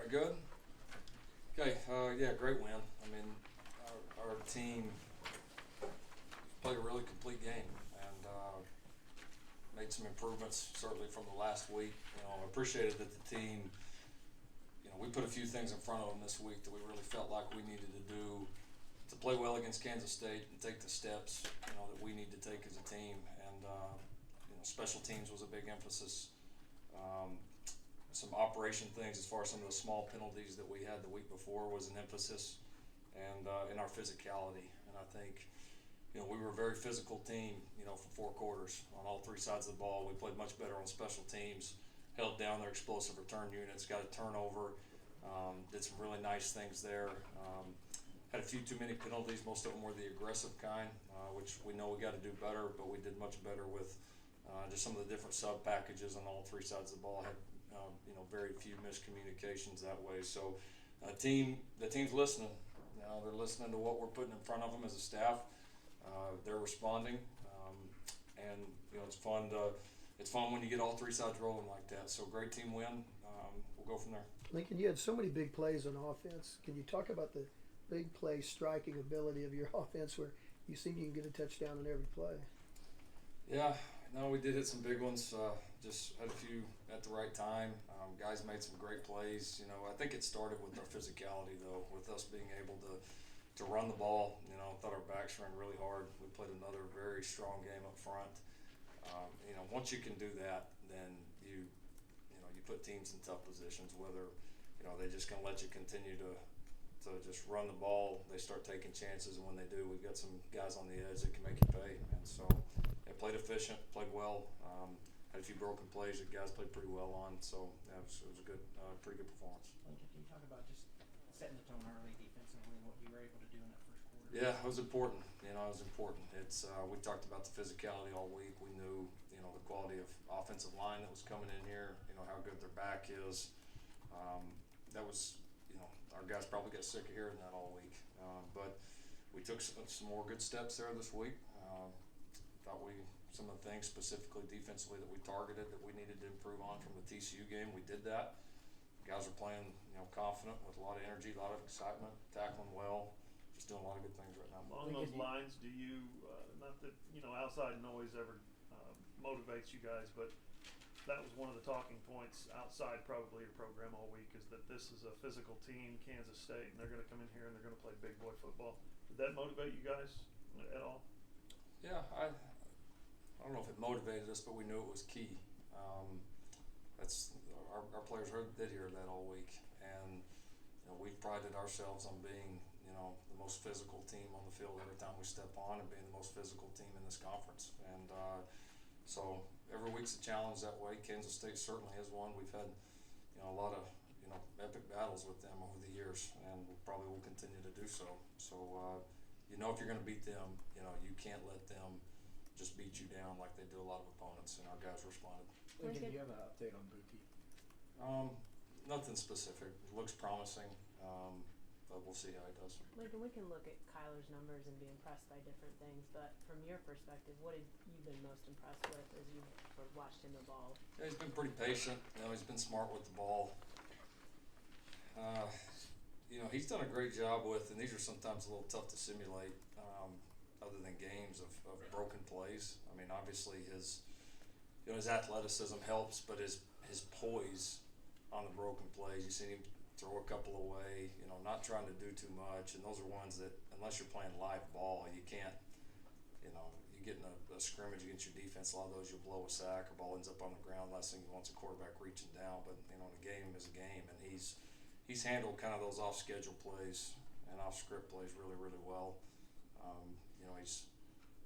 Very good. Okay, yeah, great win. I mean, our team played a really complete game and made some improvements certainly from the last week. I appreciated that the team, we put a few things in front of them this week that we really felt like we needed to do to play well against Kansas State and take the steps, that we need to take as a team. And, special teams was a big emphasis. Some operation things as far as some of the small penalties that we had the week before was an emphasis, and in our physicality. And I think, we were a very physical team, for 4 quarters on all 3 sides of the ball. We played much better on special teams, held down their explosive return units, got a turnover, did some really nice things there. Had a few too many penalties. Most of them were the aggressive kind, which we know we got to do better, but we did much better with just some of the different sub packages on all 3 sides of the ball. Had very few miscommunications that way. So the team's listening. They're listening to what we're putting in front of them as a staff. They're responding, and it's fun when you get all 3 sides rolling like that. So great team win. We'll go from there. Lincoln, you had so many big plays on offense. Can you talk about the big play striking ability of your offense, where you seem you can get a touchdown on every play? Yeah, no, we did hit some big ones. Just had a few at the right time. Guys made some great plays. I think it started with our physicality, though, with us being able to run the ball. Thought our backs ran really hard. We played another very strong game up front. Once you can do that, then you put teams in tough positions. Whether they're just gonna let you continue to just run the ball, they start taking chances, and when they do, we've got some guys on the edge that can make you pay. And so they played efficient, played well. Had a few broken plays that guys played pretty well on. So yeah, it was a good, pretty good performance. Lincoln, can you talk about just setting the tone early defensively and what you were able to do in that first quarter? Yeah, it was important. It was important. It's we talked about the physicality all week. We knew the quality of offensive line that was coming in here. How good their back is. That was our guys probably got sick of hearing that all week. But we took some more good steps there this week. Thought some of the things specifically defensively that we targeted that we needed to improve on from the TCU game, we did that. Guys are playing confident with a lot of energy, a lot of excitement, tackling well, just doing a lot of good things right now. Along those lines, do you not that outside noise ever motivates you guys, but that was one of the talking points outside probably your program all week, is that this is a physical team, Kansas State, and they're going to come in here and they're going to play big boy football. Did that motivate you guys at all? Yeah, I don't know if it motivated us, but we knew it was key. That's our players did hear that all week, and we've prided ourselves on being the most physical team on the field every time we step on, and being the most physical team in this conference. And so every week's a challenge that way. Kansas State certainly is one. We've had a lot of epic battles with them over the years, and we probably will continue to do so. So if you're going to beat them, you can't let them just beat you down like they do a lot of opponents, and our guys responded. Lincoln, do you have an update on Buki? Nothing specific. It looks promising, but we'll see how he does. Lincoln, we can look at Kyler's numbers and be impressed by different things, but from your perspective, what have you been most impressed with as you've sort of watched him evolve? Yeah, he's been pretty patient. He's been smart with the ball. He's done a great job with, and these are sometimes a little tough to simulate, other than games of broken plays. I mean, obviously his athleticism helps, but his poise on the broken plays, you've seen him throw a couple away, not trying to do too much, and those are ones that, unless you're playing live ball, you can't, you get in a scrimmage against your defense, a lot of those you'll blow a sack, or ball ends up on the ground. Last thing you want's a quarterback reaching down, but a game is a game, and he's handled kind of those off-schedule plays and off-script plays really, really well.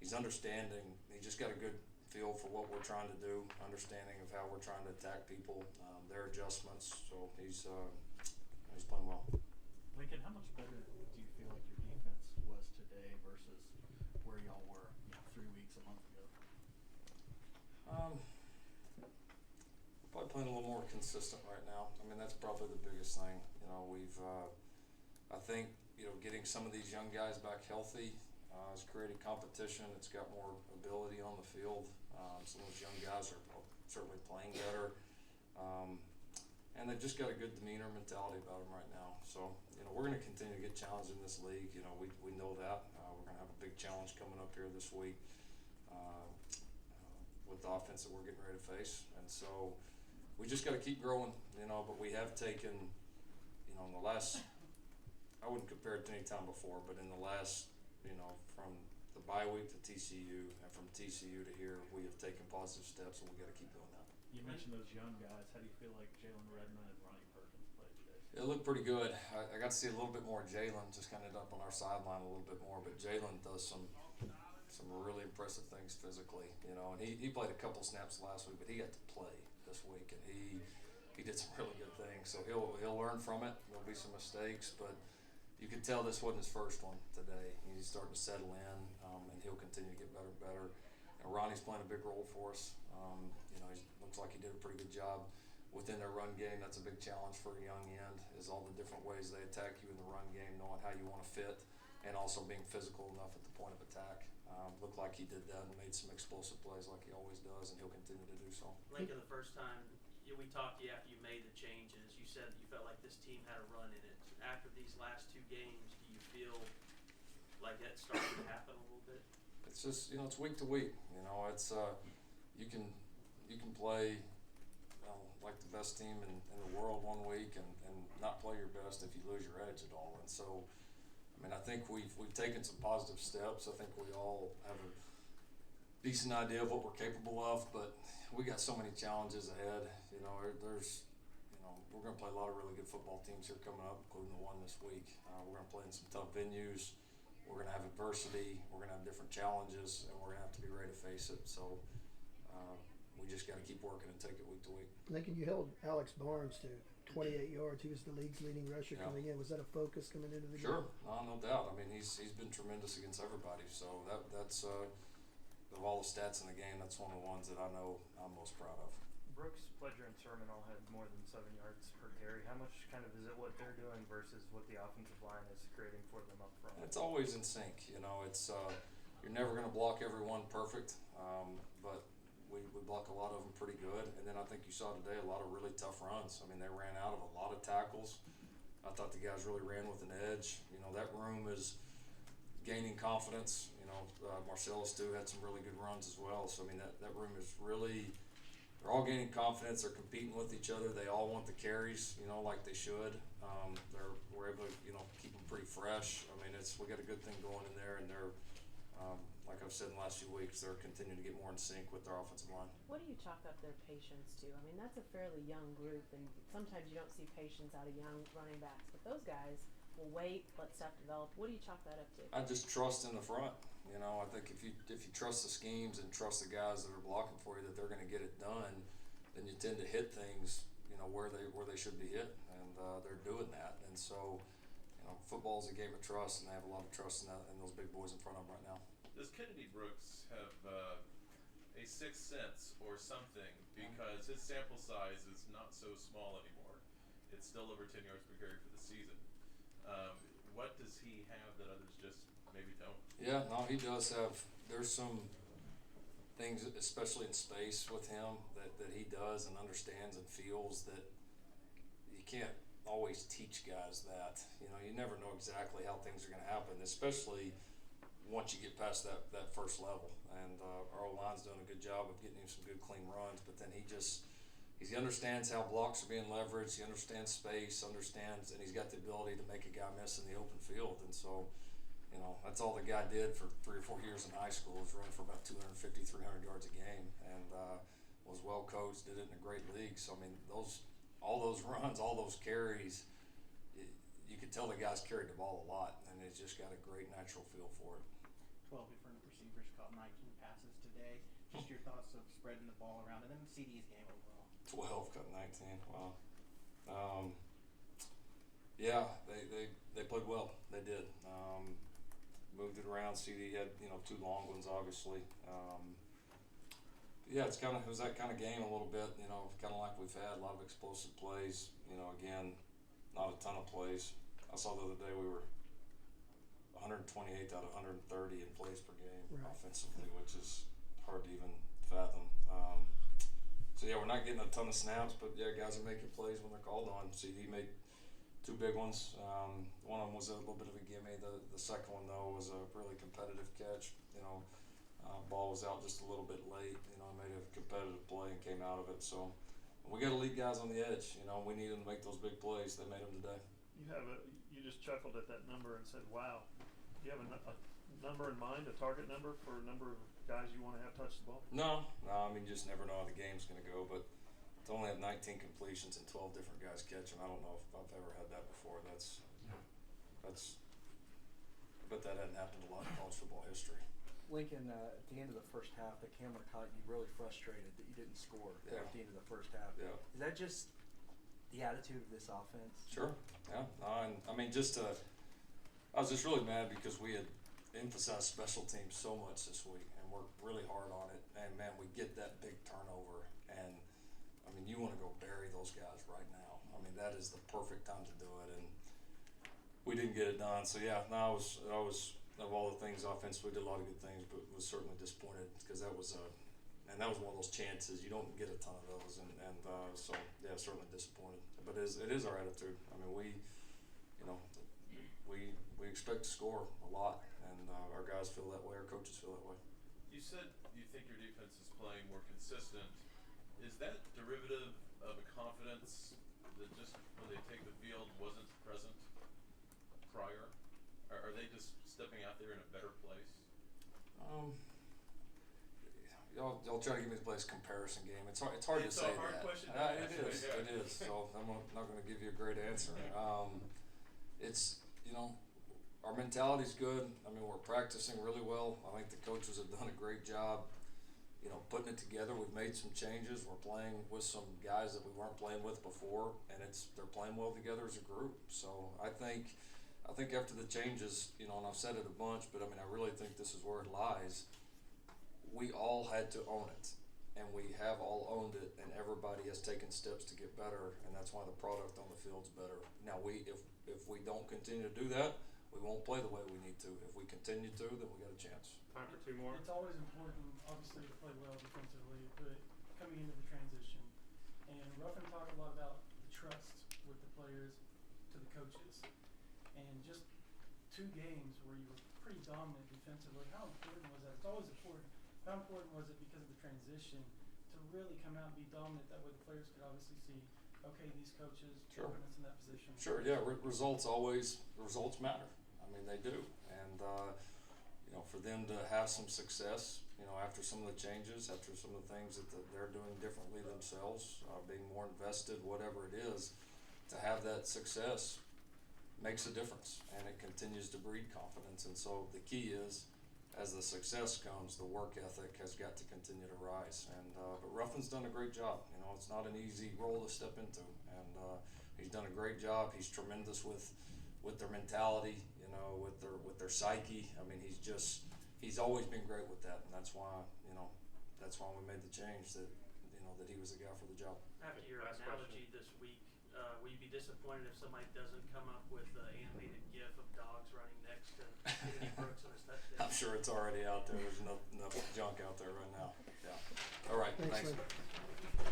He's understanding. He just got a good feel for what we're trying to do, understanding of how we're trying to attack people, their adjustments. So he's playing well. Lincoln, how much better do you feel like your defense was today versus where y'all were 3 weeks, a month ago? Probably playing a little more consistent right now. I mean, that's probably the biggest thing. We've I think getting some of these young guys back healthy has created competition. It's got more ability on the field. Some of those young guys are certainly playing better. And and they've just got a good demeanor mentality about them right now. So, you know, we're going to continue to get challenged in this league. You know, we know that. We're going to have a big challenge coming up here this week with the offense that we're getting ready to face. And so we just got to keep growing, you know, but we have taken, you know, in the last, I wouldn't compare it to any time before, but in the last, you know, from the bye week to TCU and from TCU to here, we have taken positive steps, and we got to keep doing that. You mentioned those young guys. How do you feel like Jalen Redmond and Ronnie Perkins played today? It looked pretty good. I got to see a little bit more of Jalen, just kind of ended up on our sideline a little bit more, but Jalen does some really impressive things physically, you know, and he played a couple snaps last week, but he got to play this week, and he did some really good things. So he'll learn from it. There'll be some mistakes, but you can tell this wasn't his first one today. He's starting to settle in, and he'll continue to get better and better. And Ronnie's playing a big role for us. You know, he looks like he did a pretty good job within their run game. That's a big challenge for a young end, is all the different ways they attack you in the run game, knowing how you want to fit, and also being physical enough at the point of attack. Looked like he did that and made some explosive plays like he always does, and he'll continue to do so. Lincoln, the first time we talked to you after you made the changes, you said that you felt like this team had a run in it. After these last two games, do you feel like that's starting to happen a little bit? It's just, you know, it's week to week. You know, it's you can play, you know, like the best team in the world one week and not play your best if you lose your edge at all. And so, I mean, I think we've taken some positive steps. I think we all have a decent idea of what we're capable of, but we got so many challenges ahead. You know, there's, you know, we're going to play a lot of really good football teams here coming up, including the one this week. We're going to play in some tough venues. We're going to have adversity. We're going to have different challenges, and we're going to have to be ready to face it. So we just got to keep working and take it week to week. Lincoln, you held Alex Barnes to 28 yards. He was the league's leading rusher coming in. Was that a focus coming into the game? Sure, no doubt. I mean, he's been tremendous against everybody. So that's of all the stats in the game, that's one of the ones that I know I'm most proud of. Brooks, Pledger, and Sermon all had more than 7 yards per carry. How much kind of is it what they're doing versus what the offensive line is creating for them up front? It's always in sync. You know, it's you're never going to block everyone perfect, but we block a lot of them pretty good. And then I think you saw today a lot of really tough runs. I mean, they ran out of a lot of tackles. I thought the guys really ran with an edge. You know, that room is gaining confidence. You know, Marcellus too had some really good runs as well. So I mean, that room is really, they're all gaining confidence. They're competing with each other. They all want the carries, you know, like they should. We're able to, you know, keep them pretty fresh. I mean, we got a good thing going in there, and they're, like I've said in the last few weeks, they're continuing to get more in sync with their offensive line. What do you chalk up their patience to? I mean, that's a fairly young group, and sometimes you don't see patience out of young running backs, but those guys will wait, let stuff develop. What do you chalk that up to? I just trust in the front. You know, I think if you trust the schemes and trust the guys that are blocking for you that they're going to get it done, then you tend to hit things, you know, where they should be hit, and they're doing that. And so, you know, football is a game of trust, and they have a lot of trust in those big boys in front of them right now. Does Kennedy Brooks have a sixth sense or something, because his sample size is not so small anymore? It's still over 10 yards per carry for the season. What does he have that others just maybe don't? Yeah, no, he does have. There's some things, especially in space with him, that he does and understands and feels that you can't always teach guys that. You know, you never know exactly how things are going to happen, especially once you get past that first level. And our O-line's doing a good job of getting him some good clean runs, but then he understands how blocks are being leveraged. He understands space, and he's got the ability to make a guy miss in the open field. And so, you know, that's all the guy did for 3 or 4 years in high school, was run for about 250, 300 yards a game, and was well coached, did it in a great league. So I mean, all those runs, all those carries, you could tell the guys carried the ball a lot, and he's just got a great natural feel for it. 12 different receivers caught 19 passes today. Just your thoughts of spreading the ball around, and then CD's game overall. 12 cut 19. Wow. Yeah, they played well. They did. Moved it around. CD had, you know, 2 long ones, obviously. Yeah, it was that kind of game a little bit. You know, kind of like we've had a lot of explosive plays. You know, again, not a ton of plays. I saw the other day we were 128th out of 130 in plays per game offensively, which is hard to even fathom. So yeah, we're not getting a ton of snaps, but yeah, guys are making plays when they're called on. CD made 2 big ones. One of them was a little bit of a gimme. The second one though was a really competitive catch. Ball was out just a little bit late. Made a competitive play and came out of it. So we got to lead guys on the edge. We need them to make those big plays. They made them today. You just chuckled at that number and said, "Wow." Do you have a number in mind, a target number for a number of guys you want to have touch the ball? No. I mean, you just never know how the game's going to go. But to only have 19 completions and 12 different guys catch them, I don't know if I've ever had that before. That's. I bet that hadn't happened a lot in college football history. Lincoln, at the end of the first half, the camera caught you really frustrated that you didn't score Yeah. at the end of the first half. Yeah. Is that just the attitude of this offense? Sure. Yeah. And I mean, I was just really mad because we had emphasized special teams so much this week and worked really hard on it. And man, we get that big turnover, and I mean, you want to go bury those guys right now. I mean, that is the perfect time to do it, and we didn't get it done. So yeah, no, I was of all the things offensively, we did a lot of good things, but was certainly disappointed because that was one of those chances you don't get a ton of those, and so yeah, certainly disappointed. But it is our attitude. I mean, we expect to score a lot, and our guys feel that way. Our coaches feel that way. You said you think your defense is playing more consistent. Is that derivative of a confidence that just when they take the field wasn't present prior? Are they just stepping out there in a better place? Y'all try to give me the place comparison game. It's hard to say that. It's a hard question to It answer, is. yeah. It is. So I'm not going to give you a great answer. It's our mentality's good. I mean, we're practicing really well. I think the coaches have done a great job. Putting it together. We've made some changes. We're playing with some guys that we weren't playing with before, and they're playing well together as a group. So I think after the changes, and I've said it a bunch, but I mean, I really think this is where it lies. We all had to own it, and we have all owned it, and everybody has taken steps to get better, and that's why the product on the field's better. Now, if we don't continue to do that, we won't play the way we need to. If we continue to, then we got a chance. Time for 2 more. It's always important, obviously, to play well defensively, but coming into the transition. And Ruffin talked a lot about the trust with the players to the coaches. And just 2 games where you were pretty dominant defensively, how important was that? It's always important. How important was it because of the transition to really come out and be dominant? That way the players could obviously see, okay, these coaches Sure. putting us in that position. Sure, yeah, results matter. I mean, they do. And, for them to have some success, after some of the changes, after some of the things that they're doing differently themselves, being more invested, whatever it is, to have that success makes a difference, and it continues to breed confidence. And so the key is, as the success comes, the work ethic has got to continue to rise. And but Ruffin's done a great job. It's not an easy role to step into, and he's done a great job. He's tremendous with their mentality, with their psyche. I mean, he's always been great with that, and that's why we made the change that he was the guy for the job. After your Last analogy this week, will you be disappointed if somebody doesn't come up with an animated GIF of dogs running next to Kennedy Brooks on his touchdown? I'm sure it's already out there. There's enough junk out there right now. Yeah. All right. Thanks, Thanks. Mike.